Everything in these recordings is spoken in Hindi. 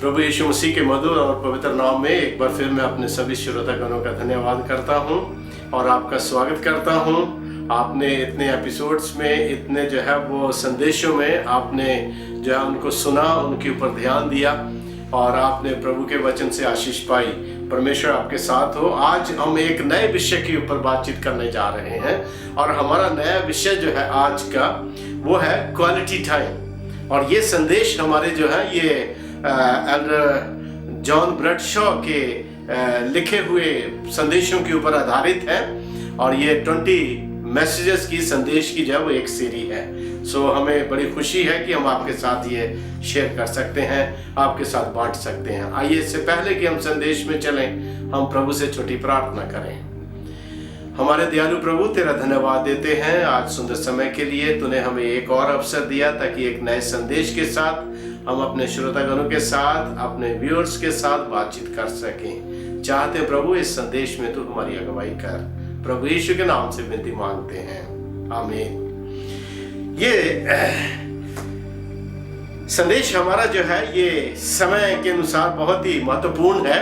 प्रभु यीशु मसीह के मधुर और पवित्र नाम में एक बार फिर मैं अपने सभी श्रोतागणों का धन्यवाद करता हूं और आपका स्वागत करता हूं। आपने इतने एपिसोड्स में, इतने जो है वो संदेशों में आपने जो है उनको सुना, उनके ऊपर ध्यान दिया और आपने प्रभु के वचन से आशीष पाई। परमेश्वर आपके साथ हो। आज हम एक नए विषय के ऊपर बातचीत करने जा रहे हैं और हमारा नया विषय जो है आज का वो है क्वालिटी टाइम। और ये संदेश हमारे जो है ये एल्डर जॉन ब्रैडशॉ के लिखे हुए संदेशों के ऊपर आधारित है और ये 20 मैसेजेस की संदेश की जो है वो एक सीरीज है। सो हमें बड़ी खुशी है कि हम आपके साथ ये शेयर कर सकते हैं, आपके साथ बांट सकते हैं। आइए इससे पहले कि हम संदेश में चलें, हम प्रभु से छोटी प्रार्थना करें। हमारे दयालु प्रभु, तेरा धन्यवाद देते हैं आज सुंदर समय के लिए। तूने हमें एक और अवसर दिया ताकि एक नए संदेश के साथ हम अपने श्रोतागणों के साथ, अपने व्यूअर्स के साथ बातचीत कर सकें। चाहते हैं प्रभु इस संदेश में तू हमारी अगुवाई कर। प्रभु यीशु के नाम से विनती मांगते हैं, आमीन। ये संदेश हमारा जो है ये समय के अनुसार बहुत ही महत्वपूर्ण है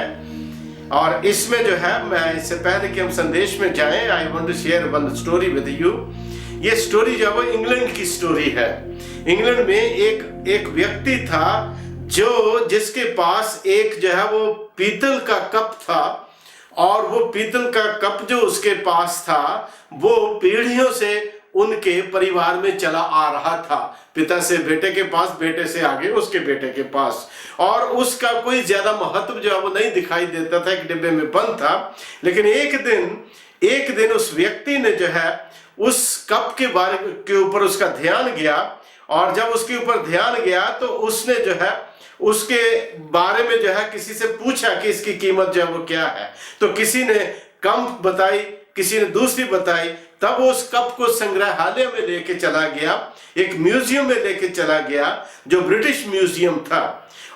और इसमें जो है मैं इससे पहले कि हम संदेश में जाएं, I want to share one story with you. ये स्टोरी जो है वो इंग्लैंड की स्टोरी है। इंग्लैंड में एक व्यक्ति था जिसके पास एक जो है वो पीतल का कप था और वो पीतल का कप जो उसके पास था वो पीढ़ियों से उनके परिवार में चला आ रहा था। पिता से बेटे के पास, बेटे से आगे उसके बेटे के पास, और उसका कोई ज्यादा महत्व जो है वो नहीं दिखाई देता था, एक डिब्बे में बंद था। लेकिन एक दिन उस व्यक्ति ने जो है उस कप के ऊपर उसका ध्यान गया और जब उसके ऊपर ध्यान गया तो उसने जो है उसके बारे में जो है किसी से पूछा कि इसकी कीमत जो है वो क्या है। तो किसी ने कम बताई, किसी ने दूसरी बताई। तब वो उस कप को संग्रहालय में लेके चला गया, एक म्यूजियम में लेके चला गया जो ब्रिटिश म्यूजियम था।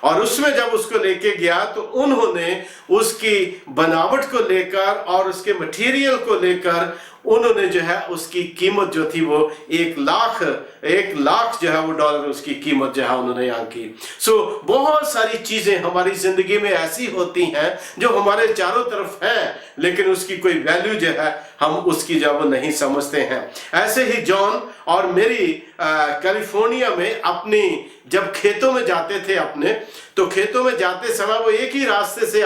और उसमें जब उसको लेके गया तो उन्होंने उसकी बनावट को लेकर और उसके मटेरियल को लेकर उन्होंने जो है उसकी कीमत जो थी वो 1 लाख जो है वो डॉलर उसकी कीमत जो है उन्होंने आंकी। सो बहुत सारी चीजें हमारी जिंदगी में ऐसी होती हैं जो हमारे चारों तरफ हैं लेकिन उसकी कोई वैल्यू जो है हम उसकी जो वो नहीं समझते हैं। ऐसे ही जॉन और मेरी कैलिफोर्निया में अपनी जब खेतों में जाते थे अपने, तो खेतों में जाते समय वो एक ही रास्ते से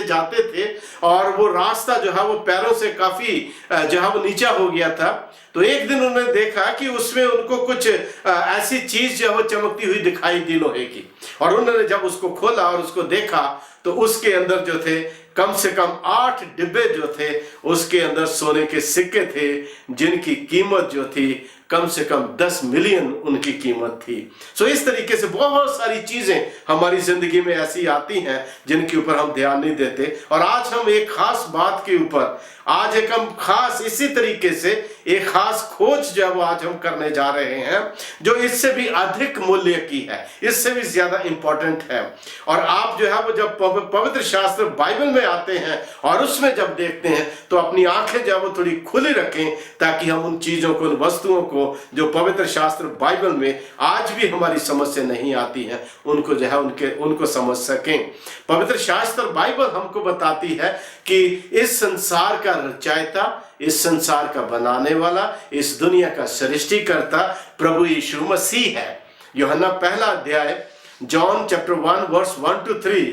जाते थे और वो रास्ता जो है वो पैरों से काफी जो है वो नीचा हो गया था। तो एक दिन उन्होंने देखा कि उसमें उनको कुछ ऐसी चीज जो है वो चमकती हुई दिखाई दी लोहे की, और उन्होंने जब उसको खोला और उसको देखा तो उसके अंदर जो थे कम से कम 8 डिब्बे जो थे उसके अंदर सोने के सिक्के थे जिनकी कीमत जो थी कम से कम 10 मिलियन उनकी कीमत थी। सो इस तरीके से बहुत सारी चीजें हमारी जिंदगी में ऐसी आती हैं जिनके ऊपर हम ध्यान नहीं देते। और आज हम एक खास बात के ऊपर, आज एक हम खास इसी तरीके से एक खास खोज जो है वो आज हम करने जा रहे हैं जो इससे भी अधिक मूल्य की है, इससे भी ज्यादा इंपॉर्टेंट है। और आप जो है वो जब पवित्र शास्त्र बाइबल में आते हैं और उसमें जब देखते हैं तो अपनी आंखें जो है वो थोड़ी खुली रखें ताकि हम उन चीजों को, उन वस्तुओं को जो पवित्र शास्त्र बाइबल में आज भी हमारी समझ से नहीं आती है उनको जो है उनको समझ सकें। पवित्र शास्त्र बाइबल हमको बताती है कि इस संसार का रचयिता, इस संसार का बनाने वाला, इस दुनिया का सृष्टिकर्ता प्रभु यीशु मसीह है। यूहन्ना पहला अध्याय जॉन चैप्टर 1 वर्स 1 to 3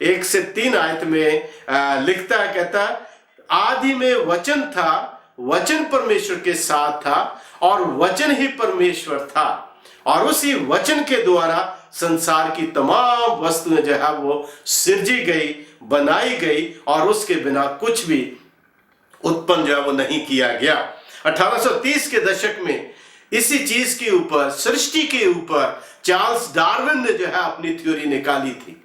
1 से 3 आयत में लिखता है, कहता है आदि में वचन था, वचन परमेश्वर के साथ था और वचन ही परमेश्वर था और उसी वचन के द्वारा संसार की तमाम वस्तुएं जो है वो सृजी गई, बनाई गई और उसके बिना कुछ भी उत्पन्न जो है वो नहीं किया गया। 1830 के दशक में इसी चीज के ऊपर, सृष्टि के ऊपर चार्ल्स डार्विन ने जो है अपनी थ्योरी निकाली थी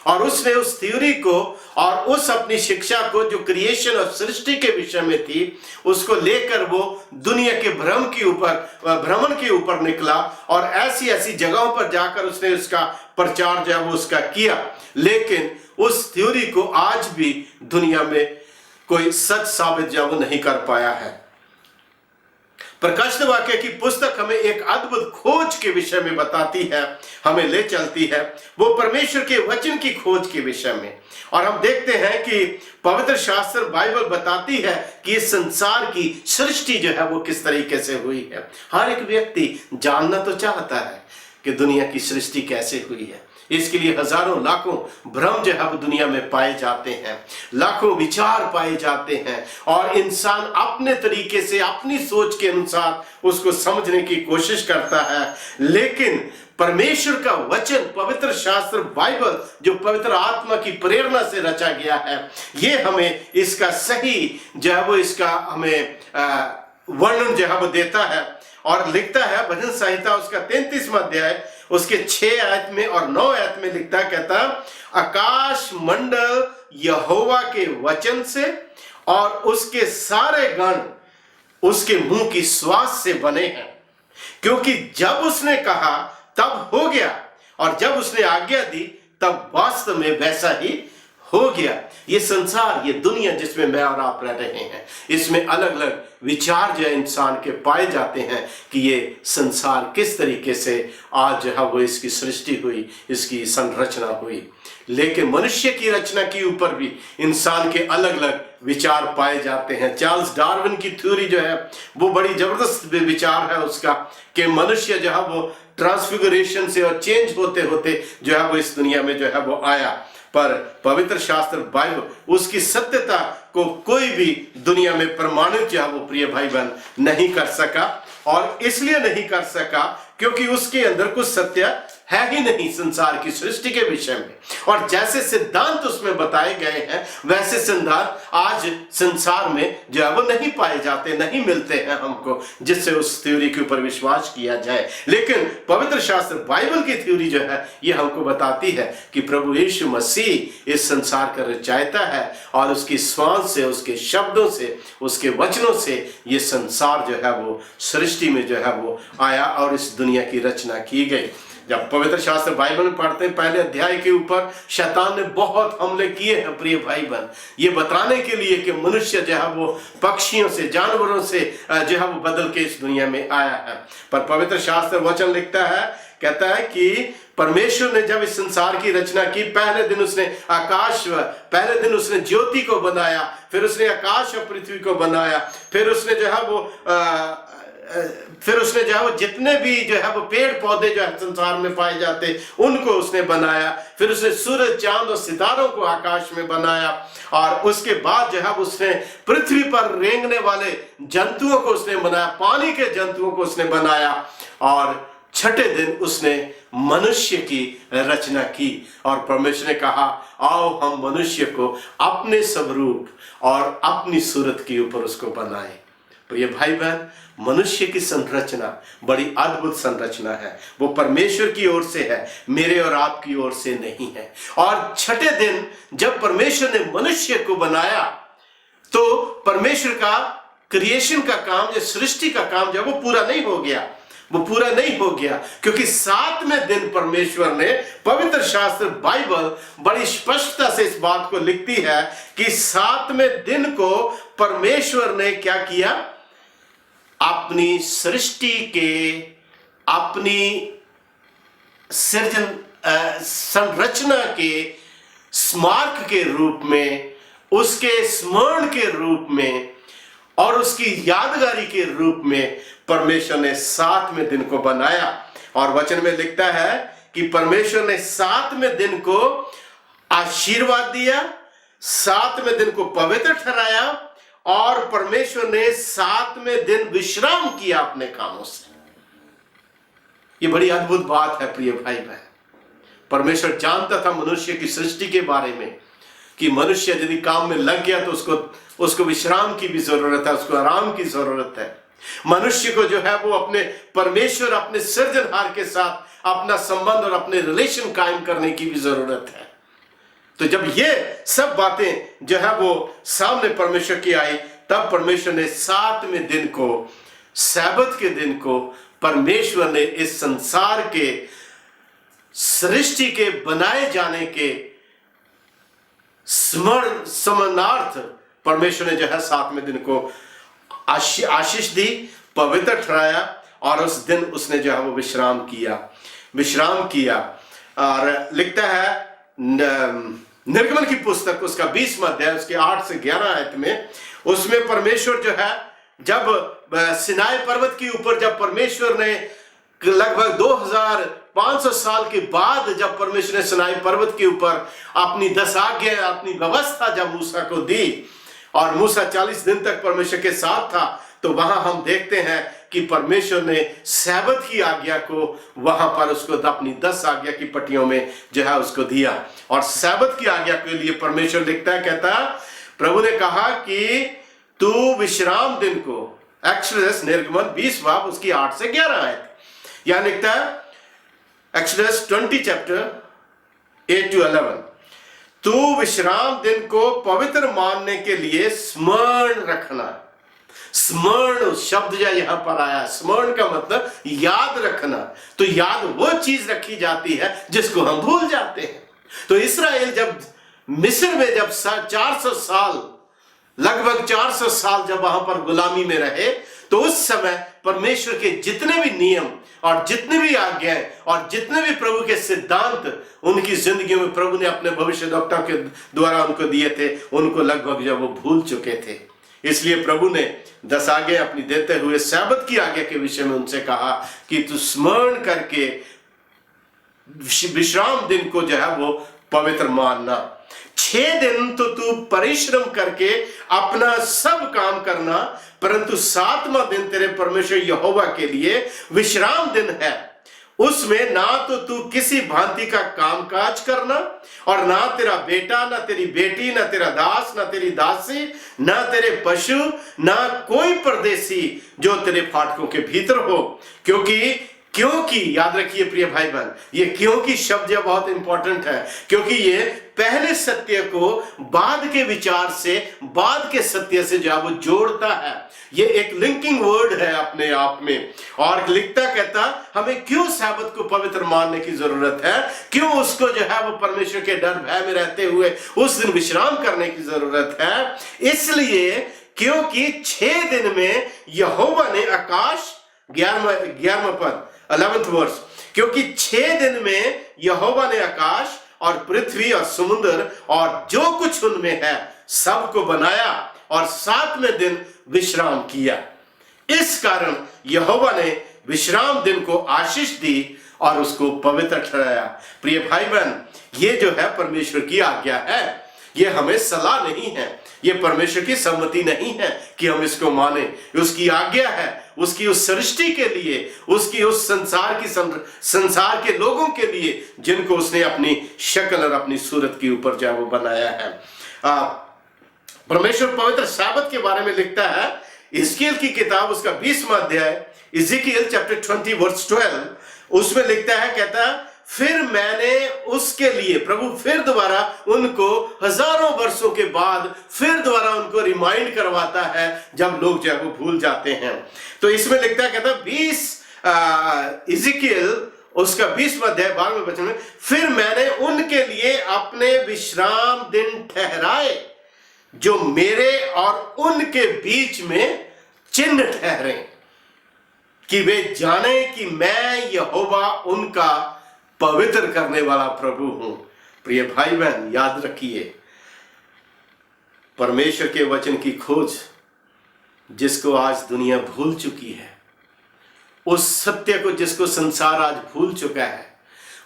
और उसने उस थ्योरी को और उस अपनी शिक्षा को जो क्रिएशन और सृष्टि के विषय में थी उसको लेकर वो दुनिया के भ्रमण के ऊपर निकला और ऐसी ऐसी जगहों पर जाकर उसने उसका प्रचार जो है वो उसका किया। लेकिन उस थ्योरी को आज भी दुनिया में कोई सच साबित जो वो नहीं कर पाया है। प्रकाशित वाक्य की पुस्तक हमें एक अद्भुत खोज के विषय में बताती है, हमें ले चलती है, वो परमेश्वर के वचन की खोज के विषय में। और हम देखते हैं कि पवित्र शास्त्र बाइबल बताती है कि इस संसार की सृष्टि जो है वो किस तरीके से हुई है। हर एक व्यक्ति जानना तो चाहता है कि दुनिया की सृष्टि कैसे हुई है। इसके लिए हजारों लाखों भ्रम जो है वो दुनिया में पाए जाते हैं, लाखों विचार पाए जाते हैं, और इंसान अपने तरीके से अपनी सोच के अनुसार उसको समझने की कोशिश करता है। लेकिन परमेश्वर का वचन, पवित्र शास्त्र बाइबल, जो पवित्र आत्मा की प्रेरणा से रचा गया है, ये हमें इसका सही जो है वो इसका हमें वर्णन जो है वो देता है। और लिखता है भजन संहिता उसका 33वां अध्याय उसके 6 आयत में और 9 आयत में लिखता है, कहता आकाश मंडल यहोवा के वचन से और उसके सारे गण उसके मुंह की श्वास से बने हैं, क्योंकि जब उसने कहा तब हो गया, और जब उसने आज्ञा दी तब वास्तव में वैसा ही हो गया। ये संसार, ये दुनिया जिसमें मैं और आप रह रहे हैं, इसमें अलग अलग विचार जो है इंसान के पाए जाते हैं कि ये संसार किस तरीके से आज जो है वो इसकी सृष्टि हुई, इसकी संरचना हुई। लेकिन मनुष्य की रचना के ऊपर भी इंसान के अलग अलग विचार पाए जाते हैं। चार्ल्स डार्विन की थ्योरी जो है वो बड़ी जबरदस्त विचार है उसका, कि मनुष्य जो है वो ट्रांसफिगरेशन से और चेंज होते होते जो है वो इस दुनिया में जो है वो आया। पर पवित्र शास्त्र बाइबल उसकी सत्यता को कोई भी दुनिया में प्रमाणित जो है वो प्रिय भाई बहन नहीं कर सका, और इसलिए नहीं कर सका क्योंकि उसके अंदर कुछ सत्य है ही नहीं संसार की सृष्टि के विषय में। और जैसे सिद्धांत उसमें बताए गए हैं वैसे सिद्धांत आज संसार में जो है वो नहीं पाए जाते, नहीं मिलते हैं हमको, जिससे उस थ्योरी के ऊपर विश्वास किया जाए। लेकिन पवित्र शास्त्र बाइबल की थ्योरी जो है ये हमको बताती है कि प्रभु यीशु मसीह इस संसार का रचयिता है, और उसकी श्वास से, उसके शब्दों से, उसके वचनों से ये संसार जो है वो सृष्टि में जो है वो आया और इस दुनिया की रचना की गई। जब पवित्र शास्त्र बाइबल में पढ़ते हैं पहले अध्याय के ऊपर शैतान ने बहुत हमले किए हैं प्रिय भाई बहन, ये बताने के लिए कि मनुष्य जो है वो पक्षियों से, जानवरों से जो है वो बदल के इस दुनिया में आया है। पर पवित्र शास्त्र वचन लिखता है, कहता है कि परमेश्वर ने जब इस संसार की रचना की, पहले दिन उसने ज्योति को बनाया, फिर उसने आकाश और पृथ्वी को बनाया, फिर उसने जो है वो जितने भी जो है वो पेड़ पौधे जो है संसार में पाए जाते उनको उसने बनाया, फिर उसने सूरज, चांद और सितारों को आकाश में बनाया, और उसके बाद जो है उसने पृथ्वी पर रेंगने वाले जंतुओं को उसने बनाया, पानी के जंतुओं को उसने बनाया, और छठे दिन उसने मनुष्य की रचना की। और परमेश्वर ने कहा आओ हम मनुष्य को अपने स्वरूप और अपनी सूरत के ऊपर उसको बनाए। तो ये भाई बहन, मनुष्य की संरचना बड़ी अद्भुत संरचना है, वो परमेश्वर की ओर से है, मेरे और आपकी ओर से नहीं है। और छठे दिन जब परमेश्वर ने मनुष्य को बनाया तो परमेश्वर का क्रिएशन का काम, जो सृष्टि का काम जो वो पूरा नहीं हो गया, वो पूरा नहीं हो गया, क्योंकि 7वें दिन परमेश्वर ने, पवित्र शास्त्र बाइबल बड़ी स्पष्टता से इस बात को लिखती है कि 7वें दिन को परमेश्वर ने क्या किया, अपनी सृष्टि के, अपनी सृजन संरचना के स्मारक के रूप में, उसके स्मरण के रूप में और उसकी यादगारी के रूप में परमेश्वर ने 7वें दिन को बनाया। और वचन में लिखता है कि परमेश्वर ने 7वें दिन को आशीर्वाद दिया, 7वें दिन को पवित्र ठहराया, और परमेश्वर ने 7वें दिन विश्राम किया अपने कामों से। ये बड़ी अद्भुत बात है प्रिय भाई बहन। परमेश्वर जानता था मनुष्य की सृष्टि के बारे में कि मनुष्य यदि काम में लग गया तो उसको विश्राम की भी जरूरत है, उसको आराम की जरूरत है। मनुष्य को जो है वो अपने परमेश्वर, अपने सृजनहार के साथ अपना संबंध और अपने रिलेशन कायम करने की भी जरूरत है। तो जब ये सब बातें जो है वो सामने परमेश्वर की आई, तब परमेश्वर ने 7वें दिन को, सैबत के दिन को, परमेश्वर ने इस संसार के सृष्टि के बनाए जाने के स्मरणार्थ परमेश्वर ने जो है 7वें दिन को आशीष दी, पवित्र ठहराया और उस दिन उसने जो है वो विश्राम किया। और लिखता है निर्गमन की पुस्तक उसका 20वां अध्याय उसके 8 से 11 आयत में, उसमें परमेश्वर जो है जब सिनाई पर्वत के ऊपर जब परमेश्वर ने लगभग 2500 साल के बाद जब परमेश्वर ने सिनाई पर्वत के ऊपर अपनी 10 आज्ञा अपनी व्यवस्था जब मूसा को दी और मूसा 40 दिन तक परमेश्वर के साथ था, तो वहां हम देखते हैं कि परमेश्वर ने सैबत की आज्ञा को वहां पर उसको अपनी 10 आज्ञा की पट्टियों में जो है उसको दिया। और सैबत की आज्ञा के लिए परमेश्वर लिखता है, कहता प्रभु ने कहा कि तू विश्राम दिन को, एक्सोडस निर्गमन 20 बाब उसकी 8 से 11 आयत, यहां लिखता है एक्सोडस 20 चैप्टर 8 to 11, तू विश्राम दिन को पवित्र मानने के लिए स्मरण रखना। स्मरण शब्द जो यहां पर आया, स्मरण का मतलब याद रखना। तो याद वो चीज रखी जाती है जिसको हम भूल जाते हैं। तो इस्राएल जब मिस्र में जब 400 साल, लगभग 400 साल जब वहां पर गुलामी में रहे, तो उस समय परमेश्वर के जितने भी नियम और जितने भी आज्ञाएं और जितने भी प्रभु के सिद्धांत उनकी जिंदगी में प्रभु ने अपने भविष्यद्वक्ताओं के द्वारा उनको दिए थे, उनको लगभग जब वो भूल चुके थे। इसलिए प्रभु ने 10 आज्ञा अपनी देते हुए सैबत की आज्ञा के विषय में उनसे कहा कि तू स्मरण करके विश्राम दिन को जो है वो पवित्र मानना। 6 दिन तो तू परिश्रम करके अपना सब काम करना, परंतु 7वां दिन तेरे परमेश्वर यहोवा के लिए विश्राम दिन है। उसमें ना तो तू किसी भांति का कामकाज करना, और ना तेरा बेटा, ना तेरी बेटी, ना तेरा दास, ना तेरी दासी, ना तेरे पशु, ना कोई परदेसी जो तेरे फाटकों के भीतर हो। क्योंकि याद रखिए प्रिय भाई बहन, ये क्योंकि शब्द यह बहुत इंपॉर्टेंट है, क्योंकि ये पहले सत्य को बाद के विचार से, बाद के सत्य से जो वो जोड़ता है। ये एक लिंकिंग वर्ड है अपने आप में। और लिखता कहता हमें क्यों सैबत को पवित्र मानने की जरूरत है, क्यों उसको जो है वो परमेश्वर के डर भय में रहते हुए उस दिन विश्राम करने की जरूरत है। इसलिए क्योंकि 6 दिन में यहोवा ने आकाश, 11वां पद 11th वर्स, क्योंकि 6 दिन में यहोवा ने आकाश और पृथ्वी और समुद्र और जो कुछ उनमें है सबको बनाया और 7वें दिन विश्राम किया। इस कारण यहोवा ने विश्राम दिन को आशीष दी और उसको पवित्र ठहराया। प्रिय भाई बहन, ये जो है परमेश्वर की आज्ञा है, ये हमें सलाह नहीं है, ये परमेश्वर की सम्मति नहीं है कि हम इसको माने। उसकी आज्ञा है, उसकी उस सृष्टि के लिए, उसकी उस संसार के लोगों के लिए जिनको उसने अपनी शक्ल और अपनी सूरत के ऊर जो वो बनाया है। परमेश्वर पवित्र सैबत के बारे में लिखता है, हिजकिय्याह की किताब उसका 20वां अध्याय, इज़ेकियल चैप्टर 20 वर्स 12, उसमें लिखता है, कहता है फिर मैंने उसके लिए, प्रभु फिर दोबारा उनको हजारों वर्षों के बाद फिर दोबारा उनको रिमाइंड करवाता है जब लोग जो है वो भूल जाते हैं। तो इसमें लिखता है, कहता इज़ेकिय्याह उसका 20वां अध्याय 12वें वचन में, फिर मैंने उनके लिए अपने विश्राम दिन ठहराए जो मेरे और उनके बीच में चिन्ह ठहरे, कि वे जाने कि मैं यहोवा उनका पवित्र करने वाला प्रभु हूं। प्रिय भाई बहन, याद रखिए, परमेश्वर के वचन की खोज जिसको आज दुनिया भूल चुकी है, उस सत्य को जिसको संसार आज भूल चुका है,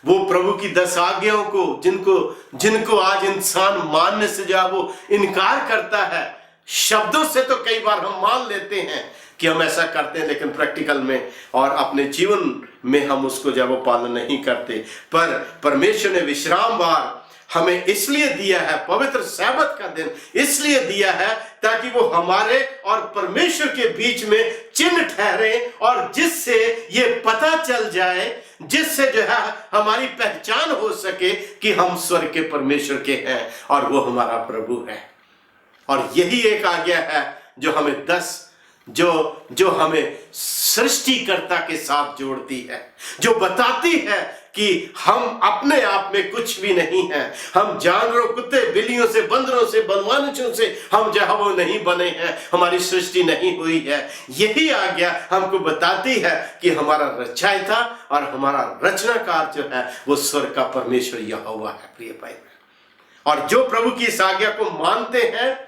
वो प्रभु की 10 आज्ञाओं को जिनको आज इंसान मानने से जो वो इनकार करता है। शब्दों से तो कई बार हम मान लेते हैं कि हम ऐसा करते हैं, लेकिन प्रैक्टिकल में और अपने जीवन में हम उसको जब वो पालन नहीं करते। पर परमेश्वर ने विश्राम वार हमें इसलिए दिया है, पवित्र सैबत का दिन इसलिए दिया है ताकि वो हमारे और परमेश्वर के बीच में चिन्ह ठहरे, और जिससे ये पता चल जाए, जिससे जो है हमारी पहचान हो सके कि हम स्वर्ग के परमेश्वर के हैं और वो हमारा प्रभु है। और यही एक आज्ञा है जो हमें जो हमें सृष्टिकर्ता के साथ जोड़ती है, जो बताती है कि हम अपने आप में कुछ भी नहीं हैं, हम जानवरों, कुत्ते, बिल्लियों से, बंदरों से, बनमानुषों से हम जो है वो नहीं बने हैं, हमारी सृष्टि नहीं हुई है। यही आज्ञा हमको बताती है कि हमारा रचयिता और हमारा रचनाकार जो है वो स्वर्ग का परमेश्वर यहोवा है। प्रिय भाई, और जो प्रभु की इस आज्ञा को मानते हैं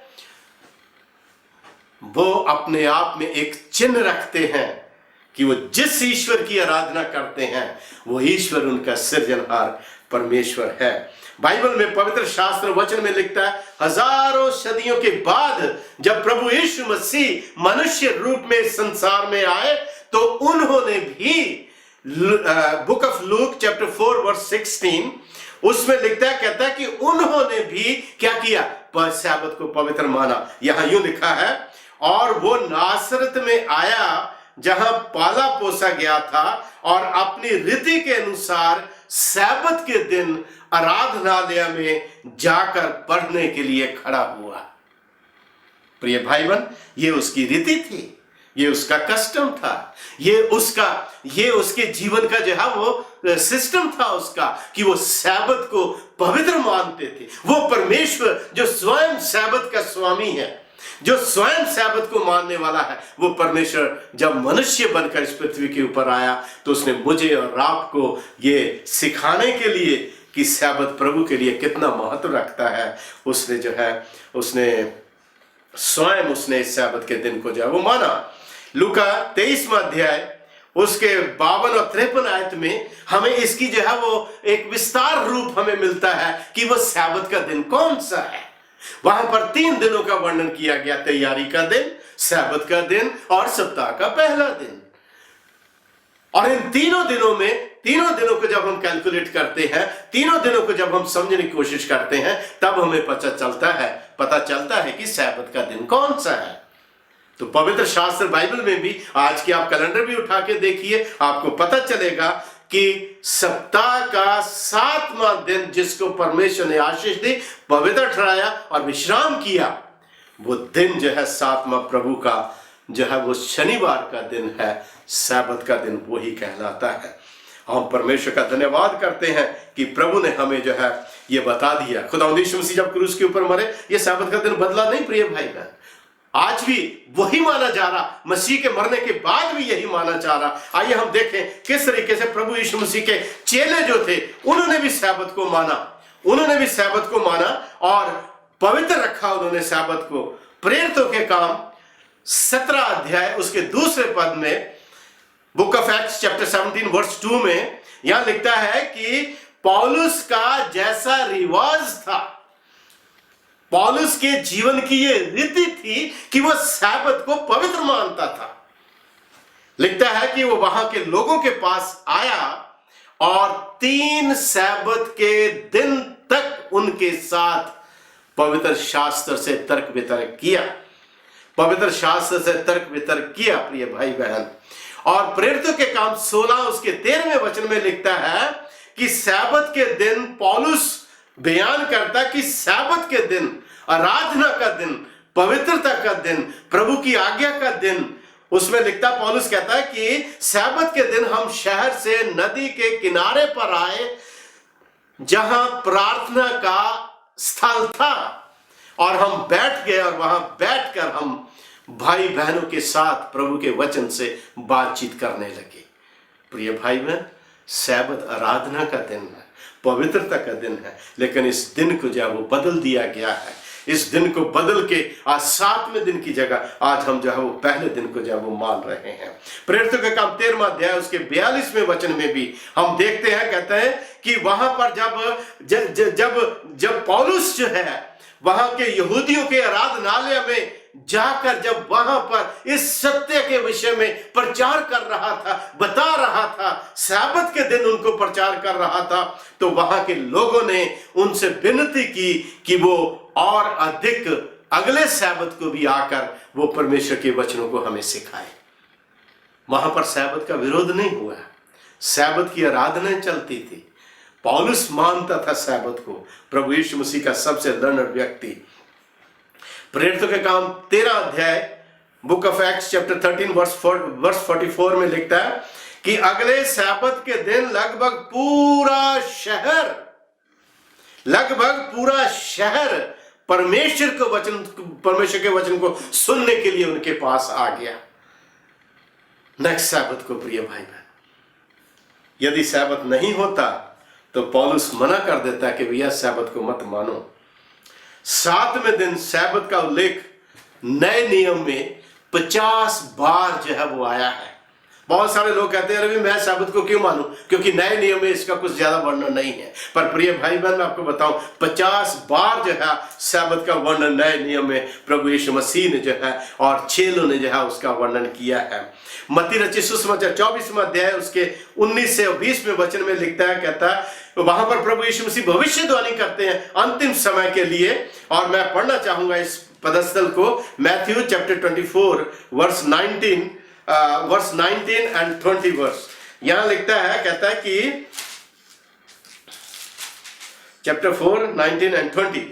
वो अपने आप में एक चिन्ह रखते हैं कि वो जिस ईश्वर की आराधना करते हैं वो ईश्वर उनका सृजनहार परमेश्वर है। बाइबल में, पवित्र शास्त्र वचन में लिखता है, हजारों सदियों के बाद जब प्रभु यीशु मसीह मनुष्य रूप में संसार में आए तो उन्होंने भी, book of Luke chapter 4 verse 16 उसमें लिखता है, कहता है कि उन्होंने भी क्या किया, सब्त को पवित्र माना। यहां यूं लिखा है, और वो नासरत में आया जहां पाला पोसा गया था और अपनी रीति के अनुसार सब्त के दिन आराधनालय में जाकर पढ़ने के लिए खड़ा हुआ। प्रिय भाई बहन, ये उसकी रीति थी, ये उसका कस्टम था, ये उसके जीवन का जो है वो सिस्टम था उसका, कि वो सब्त को पवित्र मानते थे। वो परमेश्वर जो स्वयं सब्त का स्वामी है, जो स्वयं सब्त को मानने वाला है, वो परमेश्वर जब मनुष्य बनकर इस पृथ्वी के ऊपर आया तो उसने मुझे और आपको ये सिखाने के लिए कि सब्त प्रभु के लिए कितना महत्व रखता है, उसने जो है उसने स्वयं उसने इस सब्त के दिन को जो है वो माना। लूका 23वां अध्याय उसके 52 और 53 आयत में हमें इसकी जो है वो एक विस्तार रूप हमें मिलता है कि वो सब्त का दिन कौन सा है। वहां पर 3 दिनों का वर्णन किया गया, तैयारी का दिन, सब्त का दिन और सप्ताह का पहला दिन। और इन तीनों दिनों को जब हम कैलकुलेट करते हैं, तीनों दिनों को जब हम समझने की कोशिश करते हैं, तब हमें पता चलता है कि सब्त का दिन कौन सा है। तो पवित्र शास्त्र बाइबल में भी, आज की आप कैलेंडर भी उठा के देखिए, आपको पता चलेगा कि सप्ताह का 7वां दिन जिसको परमेश्वर ने आशीष दी, पवित्र ठहराया और विश्राम किया, वो दिन जो है 7वां प्रभु का जो है वो शनिवार का दिन है, सब्त का दिन वही कहलाता है। हम परमेश्वर का धन्यवाद करते हैं कि प्रभु ने हमें जो है ये बता दिया। खुदावंद यीशु मसीह जब क्रूस के ऊपर मरे, ये सब्त का दिन बदला नहीं प्रिय भाई बहन, आज भी वही माना जा रहा, मसीह के मरने के बाद भी यही माना जा रहा। आइए हम देखें किस तरीके से प्रभु यीशु मसीह के चेले जो थे उन्होंने भी सब्त को माना, और पवित्र रखा उन्होंने सब्त को। प्रेरितों के काम 17 अध्याय उसके दूसरे पद में, book of Acts chapter 17 verse 2 में यहां लिखता है कि पौलुस का जैसा रिवाज था, पौलुस के जीवन की ये रीति थी कि वह सब्त को पवित्र मानता था। लिखता है कि वो वहां के लोगों के पास आया और 3 सब्त के दिन तक उनके साथ पवित्र शास्त्र से तर्क वितर्क किया, प्रिय भाई बहन। और प्रेरितों के काम 16 उसके 13वें वचन में लिखता है कि सब्त के दिन पौलुस बयान करता कि सब्त के दिन, आराधना का दिन, पवित्रता का दिन, प्रभु की आज्ञा का दिन, उसमें लिखता, पौलुस कहता है कि सब्त के दिन हम शहर से नदी के किनारे पर आए जहां प्रार्थना का स्थल था, और हम बैठ गए और वहां बैठकर हम भाई बहनों के साथ प्रभु के वचन से बातचीत करने लगे। प्रिय भाई बहन, सब्त आराधना का दिन है, पवित्रता का दिन है, लेकिन इस दिन को जो है वो बदल दिया गया है। इस दिन को बदल के आज 7वें दिन की जगह आज हम जो है वो पहले दिन को जो है वो मान रहे हैं। प्रेरितों के काम 13वां अध्याय उसके 42वें वचन में भी हम देखते हैं, कहते हैं कि वहां पर जब पौलुस जो है वहां के यहूदियों के आराधनालय में जाकर जब वहां पर इस सत्य के विषय में प्रचार कर रहा था, बता रहा था, सब्त के दिन उनको प्रचार कर रहा था, तो वहां के लोगों ने उनसे विनती की कि वो और अधिक अगले सब्त को भी आकर वो परमेश्वर के वचनों को हमें सिखाए। वहां पर सब्त का विरोध नहीं हुआ, सब्त की आराधना चलती थी। पौलुस मानता था सब्त को, प्रभु यीशु मसीह का सबसे लर्नर व्यक्ति। प्रेरितों के काम 13 अध्याय book of Acts chapter 13 verse 44 में लिखता है कि अगले सैबत के दिन लगभग पूरा शहर परमेश्वर के वचन को सुनने के लिए उनके पास आ गया। नेक्स्ट सैबत को प्रिय भाई बहन, यदि सैबत नहीं होता तो पौलुस मना कर देता कि भैया सैबत को मत मानो। 7वें दिन सैबत का उल्लेख नए नियम में 50 बार जो है वो आया है। बहुत सारे लोग कहते हैं अरे मैं सैबत को क्यों मानूं, क्योंकि नए नियम में इसका कुछ ज्यादा वर्णन नहीं है। पर प्रिय भाई बहन, मैं आपको बताऊं 50 बार जो है सैबत का वर्णन नए नियम में प्रभु यीशु मसीह ने जो है और चेलों ने जो है उसका वर्णन किया है। मत्ती रचित सुसमाचार 24वां अध्याय उसके 19 से 20वें वचन में लिखता है, कहता है वहां पर प्रभु यीशु मसीह भविष्यवाणी करते हैं अंतिम समय के लिए। और मैं पढ़ना चाहूंगा इस पदस्थल को, Matthew chapter 24 verse 19 and 20 verse. यहां लिखता है, कहता है कि चैप्टर 4 19 एंड 20,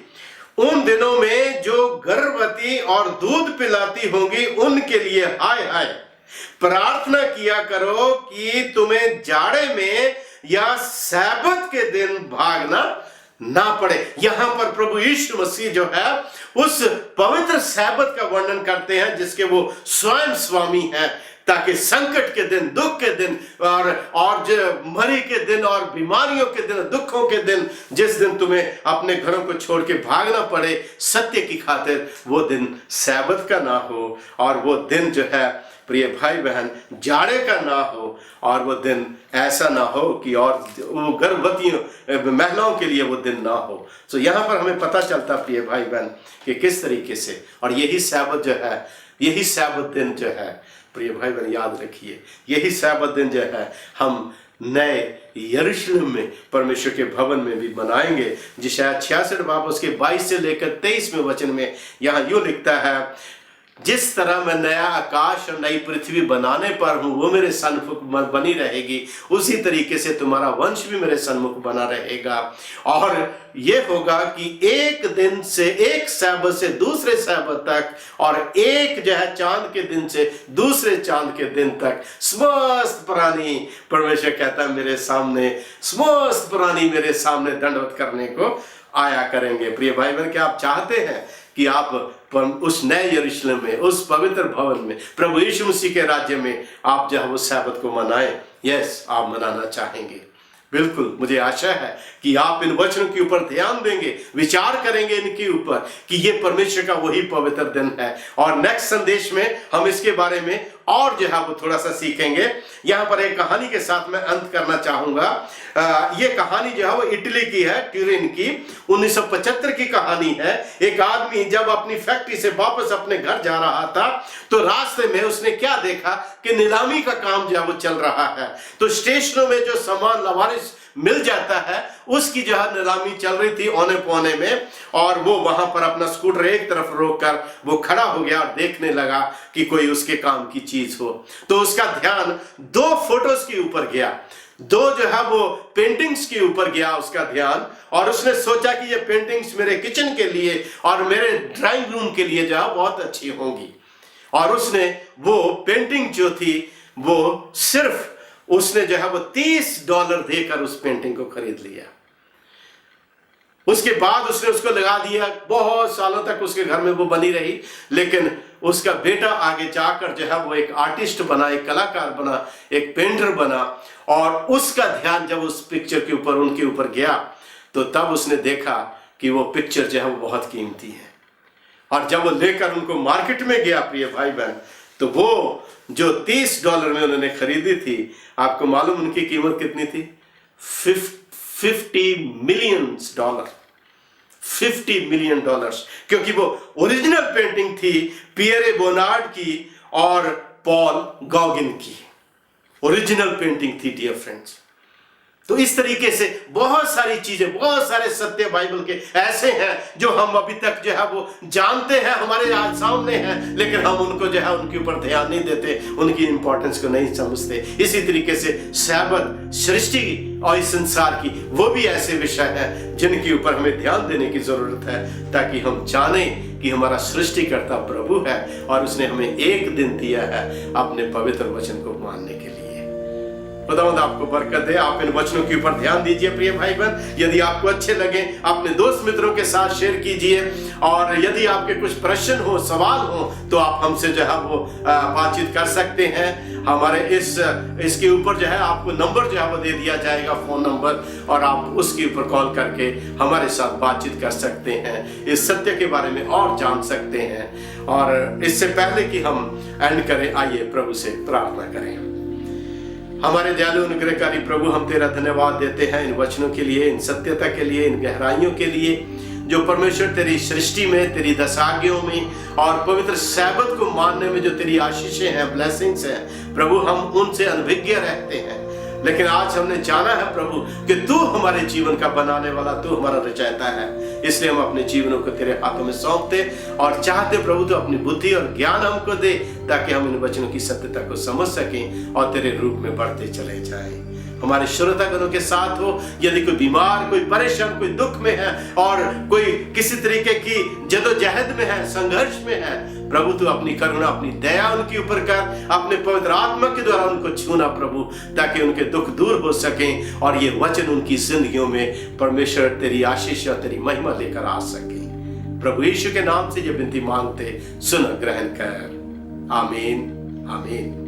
उन दिनों में जो गर्भवती और दूध पिलाती होंगी उनके लिए हाय हाय, प्रार्थना किया करो कि तुम्हें जाड़े में या सैबत के दिन भागना ना पड़े। यहां पर प्रभु यीशु मसीह जो है उस पवित्र सैबत का वर्णन करते हैं जिसके वो स्वयं स्वामी हैं, ताकि संकट के दिन, दुख के दिन और जो मरी के दिन और बीमारियों के दिन, दुखों के दिन, जिस दिन तुम्हें अपने घरों को छोड़ के भागना पड़े सत्य की खातिर, वो दिन सैबत का ना हो और वो दिन जो है प्रिय भाई बहन जाड़े का ना हो और वो दिन ऐसा ना हो कि और वो गर्भवती महिलाओं के लिए वो दिन ना हो। तो यहाँ पर हमें पता चलता प्रिय भाई बहन कि किस तरीके से, और यही सैबत जो है, यही सैबत दिन जो है प्रिय भाई बहन याद रखिए, यही सैबत दिन जो है हम नए यरूशलेम में परमेश्वर के भवन में भी मनाएंगे। जिशाया 66 बाब उसके 22 से लेकर 23वें वचन में यहाँ यूं लिखता है, जिस तरह मैं नया आकाश और नई पृथ्वी बनाने पर हूं वो मेरे सन्मुख बनी रहेगी, उसी तरीके से तुम्हारा वंश भी मेरे सन्मुख बना रहेगा। और ये होगा कि एक दिन से, एक सैबत से दूसरे सैबत तक, और एक जो है चांद के दिन से दूसरे चांद के दिन तक समस्त प्राणी, परमेश्वर कहता है मेरे सामने, समस्त प्राणी मेरे सामने दंडवत करने को आया करेंगे। प्रिय भाई बहन, क्या आप चाहते हैं कि आप उस नए यरूशलेम में, उस पवित्र भवन में, प्रभु यीशु मसीह के राज्य में आप जो है वो सैबत को मनाएं? यस, आप मनाना चाहेंगे। बिल्कुल, मुझे आशा है कि आप इन वचनों के ऊपर ध्यान देंगे, विचार करेंगे इनके ऊपर कि ये परमेश्वर का वही पवित्र दिन है। और नेक्स्ट संदेश में हम इसके बारे में और जो है वो थोड़ा सा सीखेंगे। यहाँ पर एक कहानी के साथ मैं अंत करना चाहूंगा। ये कहानी जो है वो इटली की है, ट्यूरिन की, 1975 की कहानी है। एक आदमी जब अपनी फैक्ट्री से वापस अपने घर जा रहा था तो रास्ते में उसने क्या देखा कि नीलामी का काम जो है वो चल रहा है। तो स्टेशनों में जो सामान लवारिस मिल जाता है उसकी जो है नीलामी चल रही थी औने पौने में, और वो वहां पर अपना स्कूटर एक तरफ रोककर वो खड़ा हो गया और देखने लगा कि कोई उसके काम की चीज हो। तो उसका ध्यान 2 फोटोज के ऊपर गया, 2 जो है वो पेंटिंग्स के ऊपर गया उसका ध्यान, और उसने सोचा कि ये पेंटिंग्स मेरे किचन के लिए और मेरे ड्राइंग रूम के लिए जो है बहुत अच्छी होंगी। और उसने वो पेंटिंग जो थी वो सिर्फ उसने जो है वो $30 देकर उस पेंटिंग को खरीद लिया। उसके बाद उसने उसको लगा दिया, बहुत सालों तक उसके घर में वो बनी रही। लेकिन उसका बेटा आगे जाकर जो है वो एक आर्टिस्ट बना, एक कलाकार बना, एक पेंटर बना, और उसका ध्यान जब उस पिक्चर के ऊपर, उनके ऊपर गया तो तब उसने देखा कि वो पिक्चर जो है वो बहुत कीमती है। और जब वो लेकर उनको मार्केट में गया प्रिय भाई बहन, तो वो जो $30 में उन्होंने खरीदी थी, आपको मालूम उनकी कीमत कितनी थी? $50 मिलियन, $50 मिलियन, क्योंकि वो ओरिजिनल पेंटिंग थी पियरे बोनार्ड की और पॉल गॉगिन की। ओरिजिनल पेंटिंग थी डियर फ्रेंड्स। तो इस तरीके से बहुत सारी चीजें, बहुत सारे सत्य बाइबल के ऐसे हैं जो हम अभी तक जो है वो जानते हैं, हमारे आज सामने हैं, लेकिन हम उनको जो है उनके ऊपर ध्यान नहीं देते, उनकी इंपॉर्टेंस को नहीं समझते। इसी तरीके से सैबत, सृष्टि और इस संसार की, वो भी ऐसे विषय हैं जिनके ऊपर हमें ध्यान देने की जरूरत है, ताकि हम जानें कि हमारा सृष्टिकर्ता प्रभु है और उसने हमें एक दिन दिया है अपने पवित्र वचन को मानने के लिए। खुदावंद आपको बरकत दे। आप इन वचनों के ऊपर ध्यान दीजिए प्रिय भाई बहन। यदि आपको अच्छे लगे अपने दोस्त मित्रों के साथ शेयर कीजिए, और यदि आपके कुछ प्रश्न हो, सवाल हो, तो आप हमसे जो है वो बातचीत कर सकते हैं। हमारे इसके ऊपर जो है आपको नंबर जो है वो दे दिया जाएगा, फोन नंबर, और आप उसके ऊपर कॉल करके हमारे साथ बातचीत कर सकते हैं, इस सत्य के बारे में और जान सकते हैं। और इससे पहले कि हम एंड करें, आइए प्रभु से प्रार्थना करें। हमारे दयालु अनुग्रहकारी प्रभु, हम तेरा धन्यवाद देते हैं इन वचनों के लिए, इन सत्यता के लिए, इन गहराइयों के लिए जो परमेश्वर तेरी सृष्टि में, तेरी 10 आज्ञाओं में और पवित्र सैबत को मानने में जो तेरी आशीषें हैं, ब्लेसिंग्स हैं प्रभु, हम उनसे अनभिज्ञ रहते हैं। लेकिन आज हमने जाना है प्रभु कि तू हमारे जीवन का बनाने वाला, तू हमारा रचयिता है। इसलिए हम अपने जीवनों को तेरे हाथों में सौंपते और चाहते प्रभु तो अपनी बुद्धि और ज्ञान हमको दे, ताकि हम इन वचनों की सत्यता को समझ सकें और तेरे रूप में बढ़ते चले जाएं। हमारे श्रोतागणों के साथ हो। यदि कोई बीमार, कोई परेशान, कोई दुख में है और कोई किसी तरीके की जदोजहद में है, संघर्ष में है, प्रभु तू अपनी करुणा, अपनी दया उनके ऊपर कर, अपने पवित्र आत्मा के द्वारा उनको छूना प्रभु, ताकि उनके दुख दूर हो सकें और ये वचन उनकी जिंदगियों में परमेश्वर तेरी आशीष और तेरी महिमा लेकर आ सके। प्रभु यीशु के नाम से ये विनती मांगते, सुन, ग्रहण कर। आमीन, आमीन।